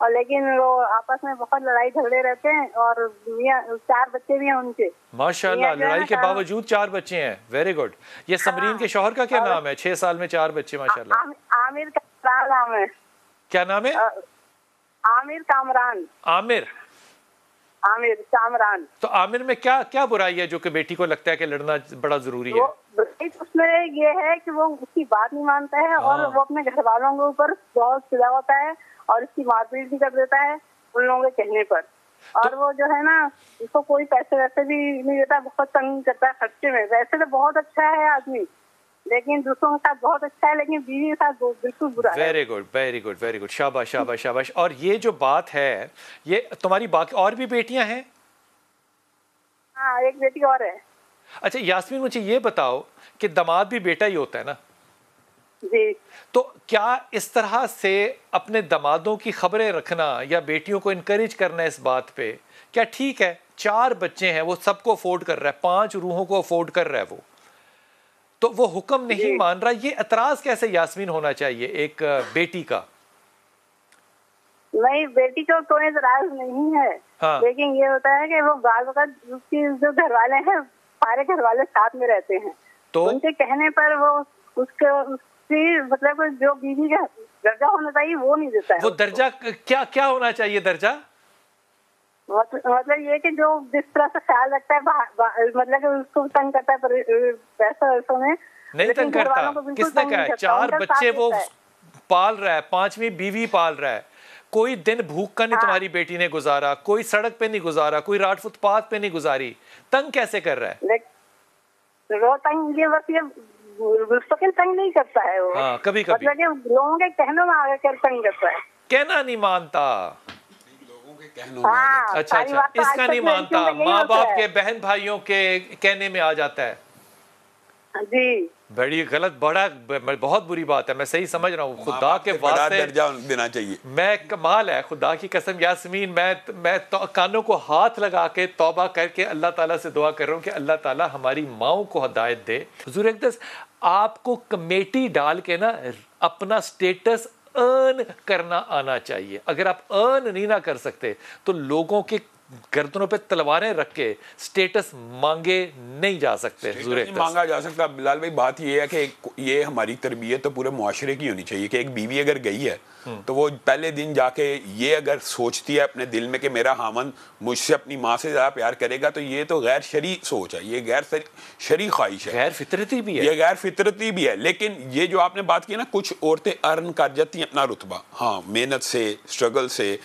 اور لیکن وہ آپس میں بہت لڑائی جھگڑے رہتے ہیں, اور 4 بچے بھی ہیں ان کے. ماشاء اللہ, لڑائی کے باوجود 4 بچے ہیں, ویری گڈ. یہ سمرین کے شوہر کا کیا نام ہے؟ 6 سال میں 4 بچے, ماشاء اللہ. عامر کامران نام ہے. کیا نام ہے؟ عامر کامران. عامر کامران. تو عامر میں کیا برائی ہے جو کہ بیٹی کو لگتا ہے کہ لڑنا بڑا ضروری ہے؟ اس میں یہ ہے کہ وہ اس کی بات نہیں مانتا ہے, اور وہ اپنے گھر والوں کے اوپر بہت چڑا ہوتا ہے, اور اس کی مار پیٹ بھی کر دیتا ہے ان لوگوں کے کہنے پر. اور وہ جو ہے نا, اس کو کوئی پیسے ویسے بھی نہیں دیتا, بہت تنگ کرتا ہے خرچے میں. ویسے تو بہت اچھا ہے آدمی, لیکن دوسروں کے ساتھ بہت اچھا ہے, لیکن بیوی کے ساتھ بالکل برا ہے. Very good, very good, very good, شاباش شاباش شاباش. اور یہ جو بات ہے, یہ تمہاری باقی اور بھی بیٹیاں ہیں؟ ہاں, ایک بیٹی اور ہے. اچھا یاسمین, مجھے یہ بتاؤ کہ داماد بھی بیٹا ہی ہوتا ہے نا؟ جی. تو کیا اس طرح سے اپنے دامادوں کی خبریں رکھنا یا بیٹیوں کو انکریج کرنا اس بات پہ, کیا ٹھیک ہے؟ 4 بچے ہیں, وہ سب کو افورڈ کر رہا ہے, 5 روحوں کو افورڈ کر رہا ہے, وہ تو وہ حکم نہیں مان رہا. یہ اعتراض کیسے یاسمین ہونا چاہیے ایک بیٹی کا؟ نہیں, بیٹی کو کوئی اعتراض نہیں ہے, لیکن یہ ہوتا ہے کہ وہ بعض وقت اس کی جو گھر والے ہیں, سارے گھر والے ساتھ میں رہتے ہیں, تو ان کے کہنے پر وہ اس کی مطلب جو بیوی کا درجہ ہونا چاہیے وہ نہیں دیتا ہے. وہ درجہ کیا ہونا چاہیے درجہ؟ مطلب یہ کہ جو جس طرح سے خیال رکھتا ہے, مطلب کہ اس کو تنگ کرتا ہے پیسہ ویسوں میں نہیں تنگ کرتا. کس نے کہا ہے؟ 4 بچے وہ پال رہا ہے, 5ویں بیوی پال رہا ہے. کوئی دن بھوک کا نہیں تمہاری بیٹی نے گزارا, کوئی سڑک پہ نہیں گزارا, کوئی راٹ فٹ پاتھ پہ نہیں گزاری. تنگ کیسے کر رہا ہے؟ وہ تنگ, یہ بس یہ مستقل تنگ نہیں کرتا ہے, وہ کبھی کبھی لوگوں کے کہنوں میں آگے کر تنگ کرتا ہے. کہنا نہیں مانتا. اچھا, اس کا نہیں مانتا, ماں باپ کے, بہن بھائیوں کے کہنے میں آ جاتا ہے. جی, بڑی غلط, بہت بری بات ہے. میں صحیح سمجھ رہا ہوں, خدا کے واسطے درجہ دینا چاہیے. میں کمال ہے, خدا کی قسم یاسمین, میں کانوں کو ہاتھ لگا کے توبہ کر کے اللہ تعالیٰ سے دعا کر رہا ہوں کہ اللہ تعالیٰ ہماری ماؤں کو ہدایت دے. حضور اقدس, آپ کو کمیٹی ڈال کے نا اپنا سٹیٹس ارن کرنا آنا چاہیے. اگر آپ ارن نہیں نہ کر سکتے تو لوگوں کے گردنوں پہ تلواریں رکھ کے سٹیٹس مانگے نہیں جا سکتے. نہیں مانگا جا سکتا. بلال بھائی, بات یہ ہے کہ یہ ہماری تربیت تو پورے معاشرے کی ہونی چاہیے کہ ایک بیوی اگر گئی ہے تو وہ پہلے دن جا کے یہ اگر سوچتی ہے اپنے دل میں کہ میرا خاوند مجھ سے اپنی ماں سے زیادہ پیار کرے گا, تو یہ تو غیر شرعی سوچ ہے, یہ غیر شرعی خواہش ہے, غیر فطرتی بھی ہے, یہ غیر فطرتی بھی ہے. لیکن یہ جو آپ نے بات کی نا, کچھ عورتیں ارن کر جاتی ہیں اپنا رتبہ, ہاں محنت سے, اسٹرگل سے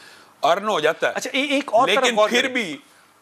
ارن ہو جاتا ہے. اچھا, ایک اور لیکن پھر بھی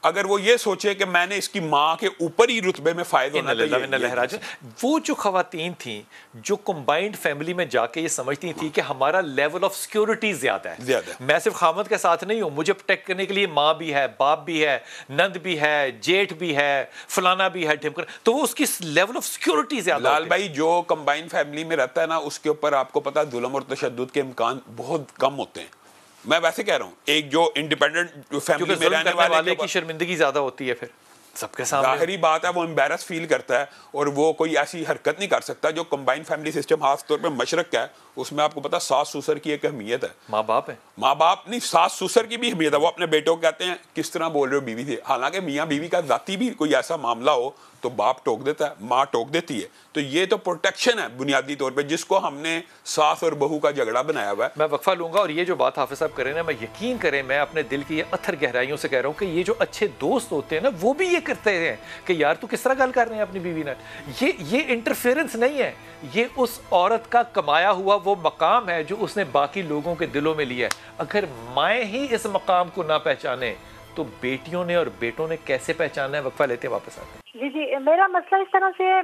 اگر وہ یہ سوچے کہ میں نے اس کی ماں کے اوپر ہی رتبے میں فائد ہونا چاہیے. وہ جو خواتین تھیں جو کمبائنڈ فیملی میں جا کے یہ سمجھتی تھیں کہ ہمارا لیول آف سیکیورٹی زیادہ ہے, میں صرف خامد کے ساتھ نہیں ہوں, مجھے پروٹیکٹ کرنے کے لیے ماں بھی ہے, باپ بھی ہے, نند بھی ہے, جیٹھ بھی ہے, فلانا بھی ہے, ڈھمکر, تو وہ اس کی لیول آف سیکیورٹی زیادہ. لال بھائی, جو کمبائنڈ فیملی میں رہتا ہے نا, اس کے اوپر آپ کو پتا ظلم اور تشدد کے امکان بہت کم ہوتے ہیں. میں ویسے کہہ رہا ہوں, ایک جو انڈیپینڈنٹ فیملی میں رہنے والے کی شرمندگی زیادہ ہوتی ہے, پھر سب کے سامنے ظاہری بات ہے وہ امبیرس فیل کرتا ہے, اور وہ کوئی ایسی حرکت نہیں کر سکتا. جو کمبائنڈ فیملی سسٹم خاص طور پہ مشرق کا ہے, اس میں آپ کو پتا ساس سسر کی ایک اہمیت ہے. ماں باپ ہے, ماں باپ نہیں, ساس سسر کی بھی اہمیت ہے. وہ اپنے بیٹوں کو کہتے ہیں کس طرح بول رہے ہو بیوی سے, حالانکہ میاں بیوی کا ذاتی بھی کوئی ایسا معاملہ ہو تو باپ ٹوک دیتا ہے, ماں ٹوک دیتی ہے. تو یہ تو پروٹیکشن ہے بنیادی طور پہ, جس کو ہم نے ساس اور بہو کا جھگڑا بنایا ہوا ہے. میں وقفہ لوں گا, اور یہ جو بات حافظ صاحب کریں نا, میں یقین کریں, میں اپنے دل کی یہ اتھر گہرائیوں سے کہہ رہا ہوں کہ یہ جو اچھے دوست ہوتے ہیں نا, وہ بھی یہ کرتے ہیں کہ یار تو کس طرح گل کر رہے ہیں اپنی بیوی نے. یہ انٹرفیئرنس نہیں ہے, یہ اس عورت کا کمایا ہوا وہ مقام ہے جو اس نے باقی لوگوں کے دلوں میں لیا ہے. اگر مائیں ہی اس مقام کو نہ پہچانے تو بیٹیوں نے اور بیٹوں نے کیسے پہچانا ہے؟ وقفہ لیتے ہیں, واپس آتے ہیں. جی, میرا مسئلہ اس طرح سے ہے,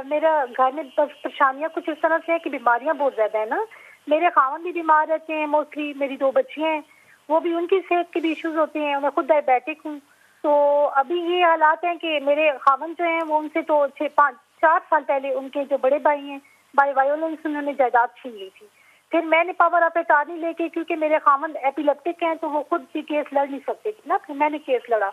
میرا گھر میں پریشانیاں کچھ اس طرح سے ہیں کہ بیماریاں بہت زیادہ ہیں نا. میرے خاوند بھی بیمار رہتے ہیں موسٹلی, میری 2 بچیاں ہیں, وہ بھی ان کی صحت کے بھی ایشوز ہوتے ہیں, میں خود ڈائبیٹک ہوں. تو ابھی یہ حالات ہیں کہ میرے خاوند جو ہیں وہ ان سے تو 4 سال پہلے ان کے جو بڑے بھائی ہیں, بائی وائلنس انہوں نے جائیداد چھین لی تھی. پھر میں نے پاور آف اٹارنی لے کے, کیونکہ میرے خاوند ایپیلیپٹک ہیں تو وہ خود بھی کیس لڑ نہیں سکتے تھے نا, پھر میں نے کیس لڑا.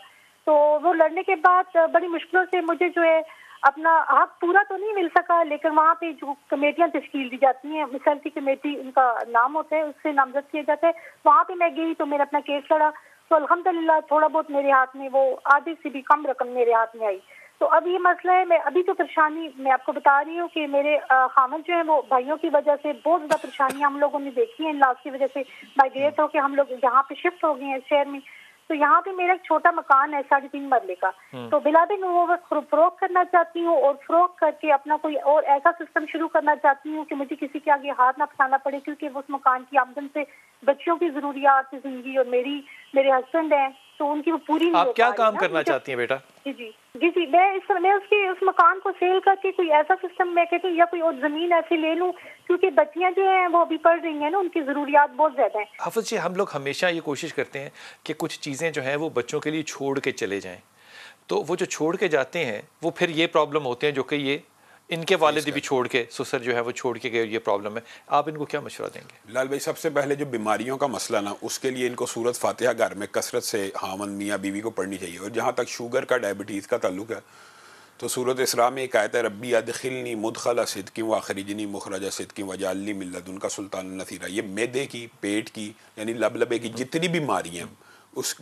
تو وہ لڑنے کے بعد بڑی مشکلوں سے مجھے جو ہے اپنا حق پورا تو نہیں مل سکا، لیکن وہاں پہ جو کمیٹیاں تشکیل دی جاتی ہیں، مثال کی کمیٹی ان کا نام ہوتا ہے، اس سے نامزد کیا جاتا ہے، وہاں پہ میں گئی تو میں نے اپنا کیس لڑا، تو الحمدللہ تھوڑا بہت میرے ہاتھ میں، وہ آدھے سے بھی کم رقم میرے ہاتھ میں آئی. تو اب یہ مسئلہ ہے، میں ابھی تو پریشانی میں آپ کو بتا رہی ہوں کہ میرے خامن جو ہیں وہ بھائیوں کی وجہ سے بہت زیادہ پریشانیاں ہم لوگوں نے دیکھی ہیں، لاس کی وجہ سے مائگریٹ ہو کے ہم لوگ یہاں پہ شفٹ ہو گئے ہیں شہر میں. تو یہاں پہ میرا ایک چھوٹا مکان ہے 3.5 مرلے کا، تو بلادر میں وہ فروخت کرنا چاہتی ہوں، اور فروخت کر کے اپنا کوئی اور ایسا سسٹم شروع کرنا چاہتی ہوں کہ مجھے کسی کے آگے ہاتھ نہ پھیلانا پڑے، کیونکہ اس مکان کی آمدن سے بچوں کی ضروریات زندگی اور میرے ہسبینڈ ہیں تو ان کی وہ پوری نہیں. آپ کیا کام کرنا چاہتی ہیں بیٹا؟ جی میں اس مکان کو سیل کر کے کوئی ایسا سسٹم میں کہتی ہوں، یا کوئی اور زمین ایسی لے لوں، کیونکہ بچیاں جو ہیں وہ ابھی پڑھ رہی ہیں نا، ان کی ضروریات بہت زیادہ ہیں. حافظ جی، ہم لوگ ہمیشہ یہ کوشش کرتے ہیں کہ کچھ چیزیں جو ہیں وہ بچوں کے لیے چھوڑ کے چلے جائیں، تو وہ جو چھوڑ کے جاتے ہیں وہ پھر یہ پرابلم ہوتے ہیں جو کہ یہ ان کے والد بھی چھوڑ کے، سسر جو ہے وہ چھوڑ کے گئے، یہ پرابلم ہے. آپ ان کو کیا مشورہ دیں گے؟ لال بھائی، سب سے پہلے جو بیماریوں کا مسئلہ نا، اس کے لیے ان کو سورت فاتحہ گھر میں کثرت سے خاوند میاں بیوی کو پڑھنی چاہیے. اور جہاں تک شوگر کا ڈائبٹیز کا تعلق ہے تو سورت اسراء میں ایک آیت ہے، ربی ادخلنی مدخل صدق واخرجنی مخرج صدق واجعل لی من لدنک سلطانا نصیرا. یہ معدے کی، پیٹ کی، یعنی لبے کی جتنی بیماریاں ہیں اس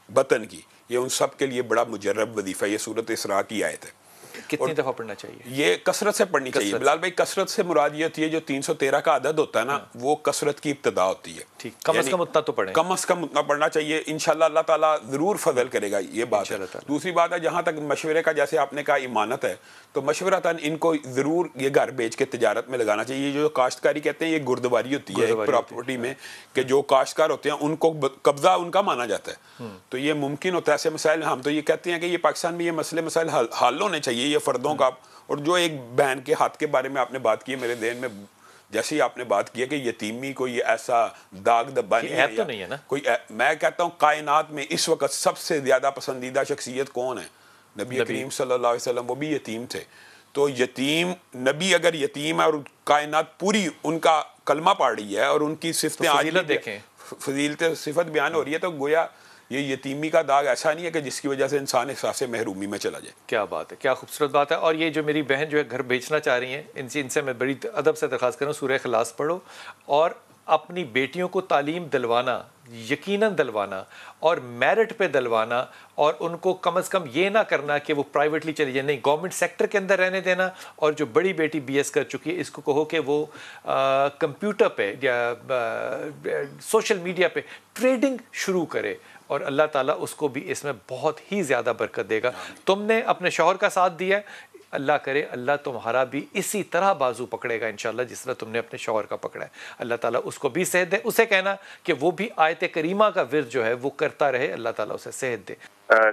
بطن کی، یہ ان سب کے لیے بڑا مجرب وظیفہ. یہ سورت اسراء کی آیت ہے. کتنی دفعہ پڑھنا چاہیے؟ یہ کثرت سے پڑھنی چاہیے بلال بھائی. کثرت سے مراد یہ ہوتی ہے جو 313 کا عدد ہوتا ہے نا، وہ کثرت کی ابتدا ہوتی ہے. ٹھیک، کم از کم اتنا تو پڑھیں، کم از کم اتنا پڑھنا چاہیے. انشاءاللہ اللہ تعالیٰ ضرور فضل کرے گا. یہ بات ہے. دوسری بات ہے، جہاں تک مشورے کا، جیسے آپ نے کہا امانت ہے، تو مشورتاً ان کو ضرور یہ گھر بیچ کے تجارت میں لگانا چاہیے. جو کاشتکاری کہتے ہیں، یہ گردواری ہوتی ہے پراپرٹی میں، کہ جو کاشتکار ہوتے ہیں ان کو قبضہ ان کا مانا جاتا ہے. تو یہ ممکن ہوتا ہے ایسے مسائل. ہم تو یہ کہتے ہیں کہ یہ پاکستان میں یہ مسائل حل ہونے چاہیے، یہ فردوں کا. اور جو ایک بہن کے ہاتھ کے بارے میں آپ نے بات کی ہے، میرے ذہن میں جیسے ہی آپ نے بات کی ہے کہ یتیمی کوئی ایسا داغ دبا نہیں ہے نا کوئی. میں کہتا ہوں کائنات میں اس وقت سب سے زیادہ پسندیدہ شخصیت کون ہے؟ نبی کریم صلی اللہ علیہ وسلم. وہ بھی یتیم تھے. تو یتیم نبی اگر یتیم ہے اور کائنات پوری ان کا کلمہ پڑھ رہی ہے اور ان کی صفتیں آج دیکھیں، فضیلت صفت بیان ہو رہی ہے، تو گویا یہ یتیمی کا داغ ایسا نہیں ہے کہ جس کی وجہ سے انسان احساس محرومی میں چلا جائے. کیا بات ہے، کیا خوبصورت بات ہے. اور یہ جو میری بہن جو ہے گھر بیچنا چاہ رہی ہیں، ان سے میں بڑی ادب سے درخواست کروں، سورہ اخلاص پڑھو اور اپنی بیٹیوں کو تعلیم دلوانا، یقیناً دلوانا، اور میرٹ پہ دلوانا، اور ان کو کم از کم یہ نہ کرنا کہ وہ پرائیویٹلی چلی جائے. نہیں، گورنمنٹ سیکٹر کے اندر رہنے دینا. اور جو بڑی بیٹی بی ایس کر چکی ہے، اس کو کہو کہ وہ کمپیوٹر پہ یا سوشل میڈیا پہ ٹریڈنگ شروع کرے، اور اللہ تعالیٰ اس کو بھی اس میں بہت ہی زیادہ برکت دے گا. تم نے اپنے شوہر کا ساتھ دیا ہے، اللہ کرے اللہ تمہارا بھی اسی طرح بازو پکڑے گا انشاءاللہ جس طرح تم نے اپنے شوہر کا پکڑا ہے. اللہ تعالیٰ اس کو بھی صحت دے. اسے کہنا کہ وہ بھی آیت کریمہ کا ورد جو ہے وہ کرتا رہے، اللہ تعالیٰ اسے صحت دے.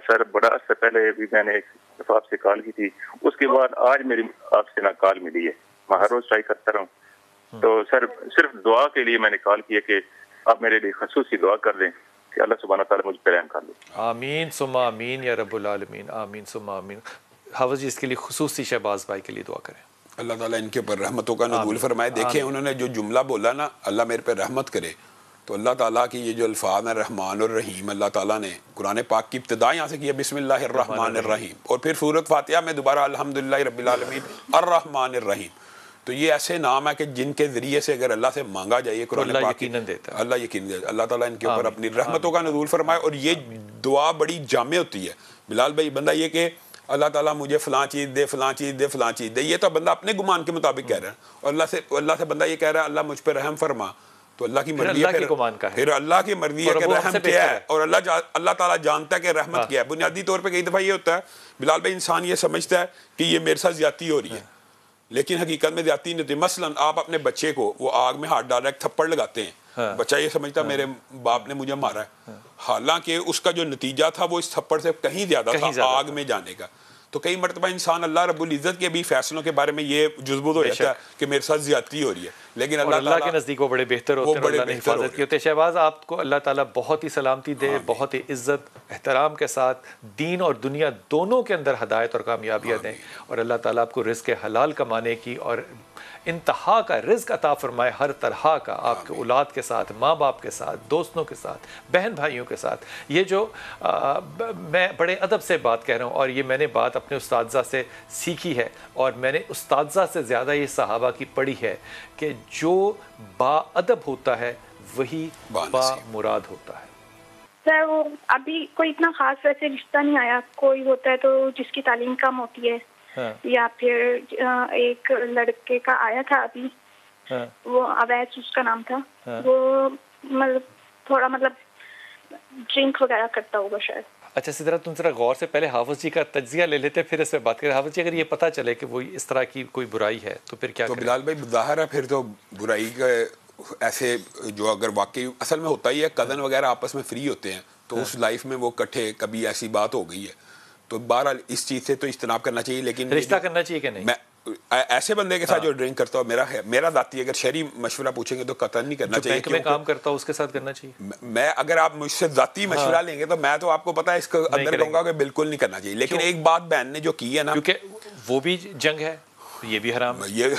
سر، بڑا عرصہ پہلے بھی میں نے ایک دفعہ آپ سے کال کی تھی، اس کے بعد آج میری آپ سے نہ کال ملی ہے. میں ہر روز ٹرائی کرتا رہا ہوں. تو سر، صرف دعا کے لیے میں نے کال کی ہے کہ آپ میرے لیے خصوصی دعا کر دیں کہ اللہ سبحانہ تعالیٰ مجھ پہ رحم کر دے. آمین ثم آمین یا رب العالمین، آمین ثم آمین. حافظ جی اس کے لیے خصوصی شہباز بھائی کے لیے دعا کریں. اللہ تعالیٰ ان کے اوپر رحمتوں کا نزول فرمائے. دیکھیں انہوں نے جو جملہ بولا نا، اللہ میرے پہ رحمت کرے، تو اللہ تعالیٰ کی یہ جو الفاظ ہیں رحمان الرحیم، اللہ تعالیٰ نے قرآن پاک کی ابتدا یہاں سے کی ہے بسم اللہ الرحمن الرحیم، اور پھر سورۃ فاتحہ میں دوبارہ الحمدللہ رب العالمین الرحمن الرحیم. تو یہ ایسے نام ہے کہ جن کے ذریعے سے اگر اللہ سے مانگا جائے قرآن پاک، اللہ یقین دیتا ہے. اللہ تعالیٰ ان کے اوپر اپنی رحمتوں کا نزول فرمائے. اور یہ دعا بڑی جامع ہوتی ہے بلال بھائی. بندہ یہ کہ اللہ تعالیٰ مجھے فلاں چیز دے، فلاں چیز دے، فلاں چیز دے، یہ تو بندہ اپنے گمان کے مطابق کہہ رہا ہے. اور اللہ سے بندہ یہ کہہ رہا ہے اللہ مجھ پہ رحم فرما، تو اللہ کی مرضی ہے، پھر اللہ کی مرضی ہے کہ رحم کیا ہے. اور اللہ تعالیٰ جانتا ہے کہ رحمت کیا ہے. بنیادی طور پہ کئی دفعہ یہ ہوتا ہے بلال بھائی، انسان یہ سمجھتا ہے کہ یہ میرے ساتھ زیادتی ہو رہی ہے، لیکن حقیقت میں زیادتی نہیں ہوتی. مثلا آپ اپنے بچے کو وہ آگ میں ہاتھ ڈال رہا ہے، تھپڑ لگاتے ہیں، بچہ یہ سمجھتا ہے میرے باپ نے مجھے مارا ہے، حالانکہ اس کا جو نتیجہ تھا وہ اس تھپڑ سے کہیں زیادہ تھا، آگ میں جانے کا. تو کئی مرتبہ انسان اللہ رب العزت کے بھی فیصلوں کے بارے میں یہ جذبت ہو جاتا ہے کہ میرے ساتھ زیادتی ہو رہی ہے. لیکن اللہ کے نزدیک وہ بڑے بہتر ہوتے ہیں, اللہ نے حفاظت کی ہوتے. شہباز آپ کو اللہ تعالیٰ بہت ہی سلامتی دے, بہت ہی عزت احترام کے ساتھ دین اور دنیا دونوں کے اندر ہدایت اور کامیابیاں دیں, اور اللہ تعالیٰ آپ کو رزق حلال کمانے کی اور انتہا کا رزق عطا فرمائے, ہر طرح کا, آپ کے اولاد کے ساتھ, ماں باپ کے ساتھ, دوستوں کے ساتھ, بہن بھائیوں کے ساتھ. یہ جو میں بڑے ادب سے بات کہہ رہا ہوں, اور یہ میں نے بات اپنے استاذہ سے سیکھی ہے, اور میں نے استاذہ سے زیادہ یہ صحابہ کی پڑھی ہے کہ جو با ادب ہوتا ہے وہی با مراد ہوتا ہے. سر وہ ابھی کوئی اتنا خاص ویسے رشتہ نہیں آیا, کوئی ہوتا ہے تو جس کی تعلیم کم ہوتی ہے, یا پھر ایک لڑکے کا آیا تھا ابھی, وہ اویس اس کا نام تھا, وہ مطلب تھوڑا مطلب ڈرنک وغیرہ کرتا ہوگا شاید. اچھا سدرا, تم ذرا غور سے پہلے حافظ جی کا تجزیہ لے لیتے پھر اس پہ بات کریں. حافظ جی اگر یہ پتہ چلے کہ وہ اس طرح کی کوئی برائی ہے تو پھر کیا؟ تو بلال بھائی ظاہر ہے پھر تو برائی کا ایسے جو اگر واقعی اصل میں ہوتا ہی ہے, کزن وغیرہ آپس میں فری ہوتے ہیں تو اس لائف میں وہ کٹھے کبھی ایسی بات ہو گئی ہے تو بہرحال اس چیز سے تو اجتناب کرنا چاہیے. لیکن رشتہ کرنا چاہیے کہ نہیں؟ میں ایسے بندے کے ساتھ جو ڈرنک کرتا ہوں, میرا ذاتی اگر شہری مشورہ پوچھیں گے تو قطعاً نہیں کرنا چاہیے. بینک میں کام کرتا ہوں اس کے ساتھ کرنا چاہیے. میں اگر آپ مجھ سے ذاتی مشورہ لیں گے تو میں تو آپ کو پتا ہے اس کو اندر کہوں گا کہ بالکل نہیں کرنا چاہیے. لیکن ایک بات بہن نے جو کی ہے نا, کیونکہ وہ بھی جنگ ہے, یہ بھی حرام ہے. یہ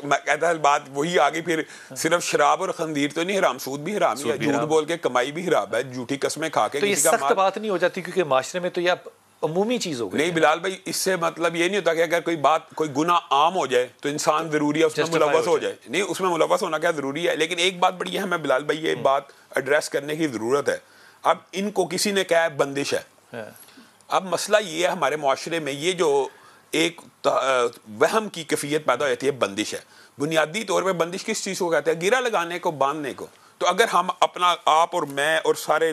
میں کہتا ہے بات وہی آگے پھر صرف شراب اور خنزیر تو نہیں حرام, سود بھی حرام ہے, جھوٹ بول کے کمائی بھی حرام ہے, جھوٹی قسمیں کھا کے. تو یہ سخت بات نہیں ہو جاتی کیونکہ معاشرے میں تو یہ عمومی چیز ہو گئی. نہیں بلال بھائی, اس سے مطلب یہ نہیں ہوتا کہ اگر کوئی بات کوئی گناہ عام ہو جائے تو انسان ضروری ہے اس میں ملوث ہو جائے. نہیں, اس میں ملوث ہونا کیا ضروری ہے. لیکن ایک بات بڑی ہے, ہمیں بلال بھائی یہ بات ایڈریس کرنے کی ضرورت ہے. اب ان کو کسی نے کہا ہے بندش ہے. اب مسئلہ یہ ہے ہمارے معاشرے میں یہ جو ایک وہم کی کیفیت پیدا ہو جاتی ہے بندش ہے. بنیادی طور پہ بندش کس چیز کو کہتے ہیں؟ گرہ لگانے کو, باندھنے کو. تو اگر ہم اپنا آپ اور میں اور سارے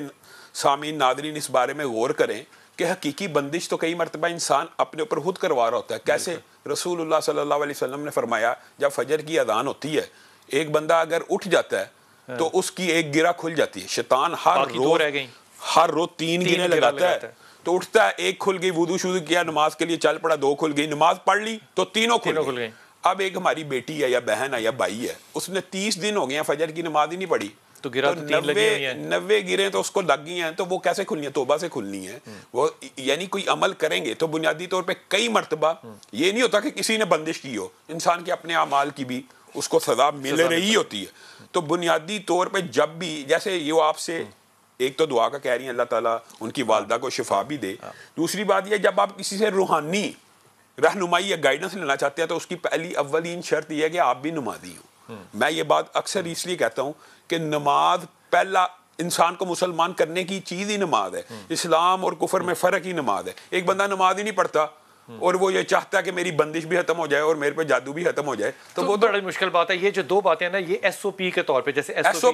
سامعین ناظرین اس بارے میں غور کریں کہ حقیقی بندش تو کئی مرتبہ انسان اپنے اوپر خود کروا رہا ہوتا ہے. کیسے؟ رسول اللہ صلی اللہ علیہ وسلم نے فرمایا جب فجر کی اذان ہوتی ہے ایک بندہ اگر اٹھ جاتا ہے تو اس کی ایک گرہ کھل جاتی ہے. شیطان ہر روز 3 گرہیں لگاتا ہے. تو اٹھتا ہے, ایک کھل گئی, وضو شروع کیا, نماز کے لیے چل پڑا, 2 کھل گئی, نماز پڑھ لی تو 3 کھل گئی. اب ایک ہماری بیٹی ہے یا بہن ہے یا بھائی ہے, اس نے 30 دن ہو گئے ہیں فجر کی نماز ہی نہیں پڑھی, تو 90 گریں تو اس کو لگ گئی ہیں. تو وہ کیسے کھلنی ہیں؟ توبہ سے کھلنی ہیں. وہ یعنی کوئی عمل کریں گے تو بنیادی طور پہ کئی مرتبہ یہ نہیں ہوتا کہ کسی نے بندش کی ہو, انسان کے اپنے اعمال کی بھی اس کو سزا مل رہی ہوتی ہے. تو بنیادی طور پہ جب بھی جیسے یہ آپ سے ایک تو دعا کا کہہ رہی ہیں اللہ تعالیٰ ان کی والدہ کو شفا بھی دے. دوسری بات یہ جب آپ کسی سے روحانی رہنمائی یا گائیڈنس لینا چاہتے ہیں تو اس کی پہلی اولین شرط یہ ہے کہ آپ بھی نمازی ہوں. میں یہ بات اکثر اس لیے کہتا ہوں کہ نماز پہلا انسان کو مسلمان کرنے کی چیز ہی نماز ہے. اسلام اور کفر میں فرق ہی نماز ہے. ایک بندہ نماز ہی نہیں پڑھتا اور وہ یہ چاہتا ہے کہ میری بندش بھی ختم ہو جائے اور میرے پہ جادو بھی ختم ہو جائے تو وہ بڑی مشکل بات ہے. یہ جو 2 باتیں نا یہ ایس او پی کے طور پہ جیسے ایس او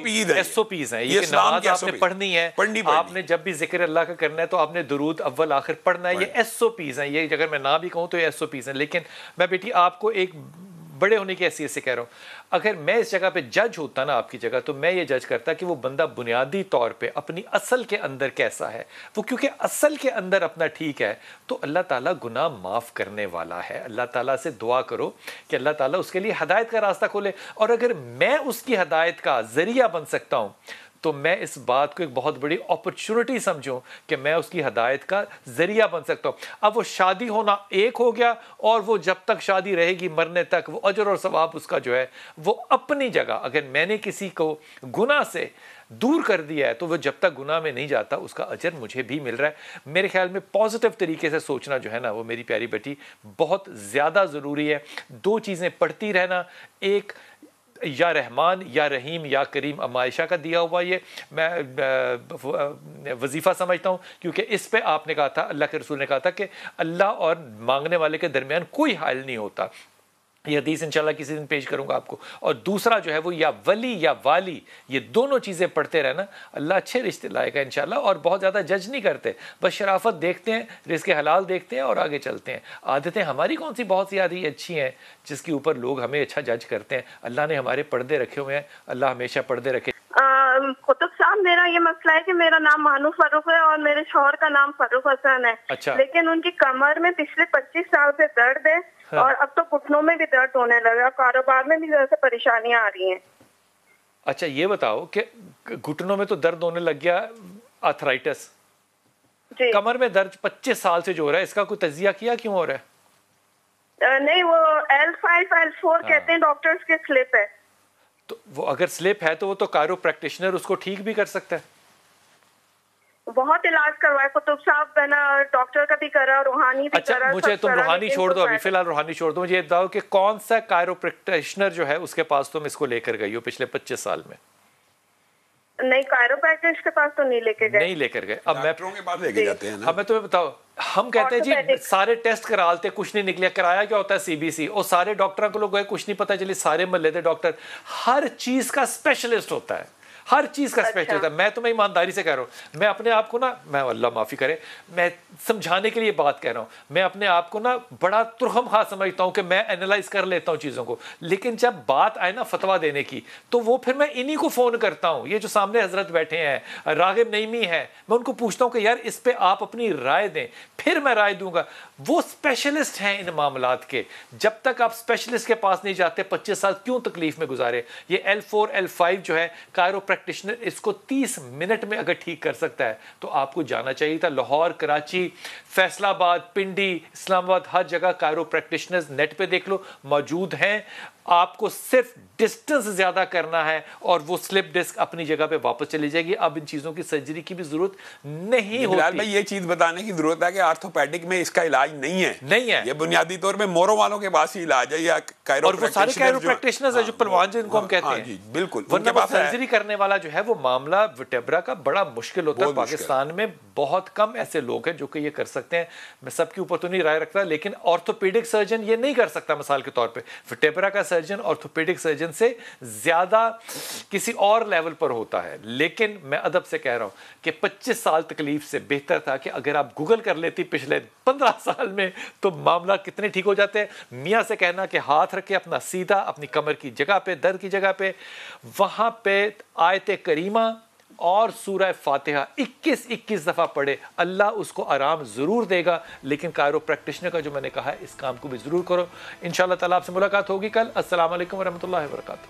پیز ہیں, یہ نماز آپ نے پڑھنی ہے, آپ نے جب بھی ذکر اللہ کا کرنا ہے تو آپ نے درود اول آخر پڑھنا ہے. یہ ایس او پیز ہیں, یہ اگر میں نہ بھی کہوں تو یہ ایس او پیز ہیں. لیکن میں بیٹی آپ کو ایک بڑے ہونے کی حیثیت سے کہہ رہا ہوں, اگر میں اس جگہ پہ جج ہوتا نا آپ کی جگہ تو میں یہ جج کرتا کہ وہ بندہ بنیادی طور پہ اپنی اصل کے اندر کیسا ہے. وہ کیونکہ اصل کے اندر اپنا ٹھیک ہے تو اللہ تعالیٰ گناہ معاف کرنے والا ہے. اللہ تعالیٰ سے دعا کرو کہ اللہ تعالیٰ اس کے لیے ہدایت کا راستہ کھولے. اور اگر میں اس کی ہدایت کا ذریعہ بن سکتا ہوں تو میں اس بات کو ایک بہت بڑی اپرچونٹی سمجھوں کہ میں اس کی ہدایت کا ذریعہ بن سکتا ہوں. اب وہ شادی ہونا ایک ہو گیا اور وہ جب تک شادی رہے گی مرنے تک وہ اجر اور ثواب اس کا جو ہے وہ اپنی جگہ. اگر میں نے کسی کو گناہ سے دور کر دیا ہے تو وہ جب تک گناہ میں نہیں جاتا اس کا اجر مجھے بھی مل رہا ہے. میرے خیال میں پازیٹیو طریقے سے سوچنا جو ہے نا وہ میری پیاری بیٹی بہت زیادہ ضروری ہے. 2 چیزیں پڑھتی رہنا, ایک یا رحمان یا رحیم یا کریم عائشہ کا دیا ہوا یہ میں وظیفہ سمجھتا ہوں کیونکہ اس پہ آپ نے کہا تھا, اللہ کے رسول نے کہا تھا کہ اللہ اور مانگنے والے کے درمیان کوئی حائل نہیں ہوتا. یہ حدیث انشاءاللہ کسی دن پیش کروں گا آپ کو. اور دوسرا جو ہے وہ یا ولی یا والی, یہ دونوں چیزیں پڑھتے رہنا, اللہ اچھے رشتے لائے گا انشاءاللہ. اور بہت زیادہ جج نہیں کرتے, بس شرافت دیکھتے ہیں, رزق حلال دیکھتے ہیں اور آگے چلتے ہیں. عادتیں ہماری کون سی بہت زیادہ اچھی ہیں جس کے اوپر لوگ ہمیں اچھا جج کرتے ہیں. اللہ نے ہمارے پردے رکھے ہوئے ہیں, اللہ ہمیشہ پردے رکھے. قطب صاحب میرا یہ مسئلہ ہے کہ میرا نام مانو فاروق ہے اور میرے شوہر کا نام فاروق حسن ہے. اچھا. لیکن ان کی کمر میں پچھلے 25 سال سے درد ہے اور اب تو گھٹنوں میں بھی درد ہونے لگا, کاروبار میں بھی جیسے پریشانیاں آ رہی ہیں. اچھا یہ بتاؤ کہ گھٹنوں میں تو درد ہونے لگ گیا, آرتھرائٹس, جی کمر میں درد 25 سال سے جو ہو رہا ہے, اس کا کوئی تجزیہ کیا کیوں ہو رہا ہے؟ نہیں, وہ L5 L4 کہتے ہیں ڈاکٹرز کے سلپ ہے. تو وہ اگر سلپ ہے تو وہ تو کائرو پریکٹیشنر اس کو ٹھیک بھی کر سکتا ہے. بہت علاج کروایا, قطب صاحب بنا, ڈاکٹر کا بھی کرا, روحانی بھی کرا. اچھا مجھے تم روحانی چھوڑ دو ابھی, فی الحال روحانی چھوڑ دو, مجھے یہ بتاؤ کہ کون سا کائرو پریکٹیشنر جو ہے اس کے پاس تم اس کو لے کر گئی ہو پچھلے 25 سال میں؟ نہیں, کائرو پریکٹیشنر کے پاس تو نہیں لے کے گئے. نہیں لے کر گئے. اب ڈاکٹروں کے پاس لے کے جاتے ہیں نا. اب میں تمہیں بتاؤ, ہم کہتے ہیں جی سارے ٹیسٹ کرا لیتے, کچھ نہیں نکلیا. کرایا کیا ہوتا ہے CBC, اور سارے ڈاکٹروں کو لوگ گئے, کچھ نہیں پتا چلی, سارے محلے تھے ڈاکٹر. ہر چیز کا اسپیشلسٹ ہوتا ہے, ہر چیز کا اسپیشل ہوتا ہے. میں تمہیں ایمانداری سے کہہ رہا ہوں, میں اپنے آپ کو نا, میں اللہ معافی کرے, میں سمجھانے کے لیے بات کہہ رہا ہوں, میں اپنے آپ کو نا بڑا ترخم خواہ سمجھتا ہوں کہ میں اینالائز کر لیتا ہوں چیزوں کو, لیکن جب بات آئے نا فتویٰ دینے کی تو وہ پھر میں انہی کو فون کرتا ہوں. یہ جو سامنے حضرت بیٹھے ہیں, راغب نعیمی ہے, میں ان کو پوچھتا ہوں کہ یار اس پہ آپ اپنی رائے دیں, پھر میں رائے دوں گا. وہ اسپیشلسٹ ہیں ان معاملات کے. جب تک آپ اسپیشلسٹ کے پاس نہیں جاتے 25 سال کیوں تکلیف میں گزارے. یہ L4 L5 جو ہے کائرو پریکٹیشنر اس کو 30 منٹ میں اگر ٹھیک کر سکتا ہے تو آپ کو جانا چاہیے تھا. لاہور, کراچی, فیصل آباد, پنڈی, اسلام آباد, ہر جگہ کائرو پریکٹیشنرز نیٹ پہ دیکھ لو موجود ہیں. آپ کو صرف ڈسٹنس زیادہ کرنا ہے اور وہ سلپ ڈسک اپنی جگہ پہ واپس چلی جائے گی. اب ان چیزوں کی سرجری کی بھی ضرورت نہیں ہوتی. بلال بھائی یہ چیز بتانے کی ضرورت ہے کہ آرتھوپیڈک میں اس کا علاج نہیں ہے, یہ بنیادی طور پہ مورو والوں کے پاس ہی علاج ہے, یا اور وہ سارے کائرو پریکٹیشنرز ہیں جو پلوان جن کو ہم کہتے ہیں. جی بالکل, ورنہ وہ سرجری کرنے والا جو ہے وہ معاملہ وٹیبرا کا بڑا مشکل ہوتا ہے. پاکستان میں بہت کم ایسے لوگ ہیں جو کہ یہ کر سکتے ہیں. میں سب کے اوپر تو نہیں رائے رکھتا, لیکن آرتھوپیڈک سرجن یہ نہیں کر سکتا. مثال کے طور پہ وٹیبرا کا سرجن آرتھوپیڈک سرجن سے زیادہ کسی اور لیول پر ہوتا ہے. لیکن میں ادب سے کہہ رہا ہوں کہ 25 سال تکلیف سے بہتر تھا کہ اگر آپ گوگل کر لیتی پچھلے 15 سال میں تو معاملہ کتنے ٹھیک ہو جاتے ہیں. میاں سے کہنا کہ ہاتھ رکھے اپنا سیدھا اپنی کمر کی جگہ پہ, درد کی جگہ پہ, وہاں پہ آیت کریمہ اور سورہ فاتحہ 21 دفعہ پڑھے, اللہ اس کو آرام ضرور دے گا. لیکن کائرو پریکٹیشنر کا جو میں نے کہا ہے اس کام کو بھی ضرور کرو. انشاءاللہ تعالیٰ آپ سے ملاقات ہوگی کل. السلام علیکم ورحمۃ اللہ وبرکاتہ.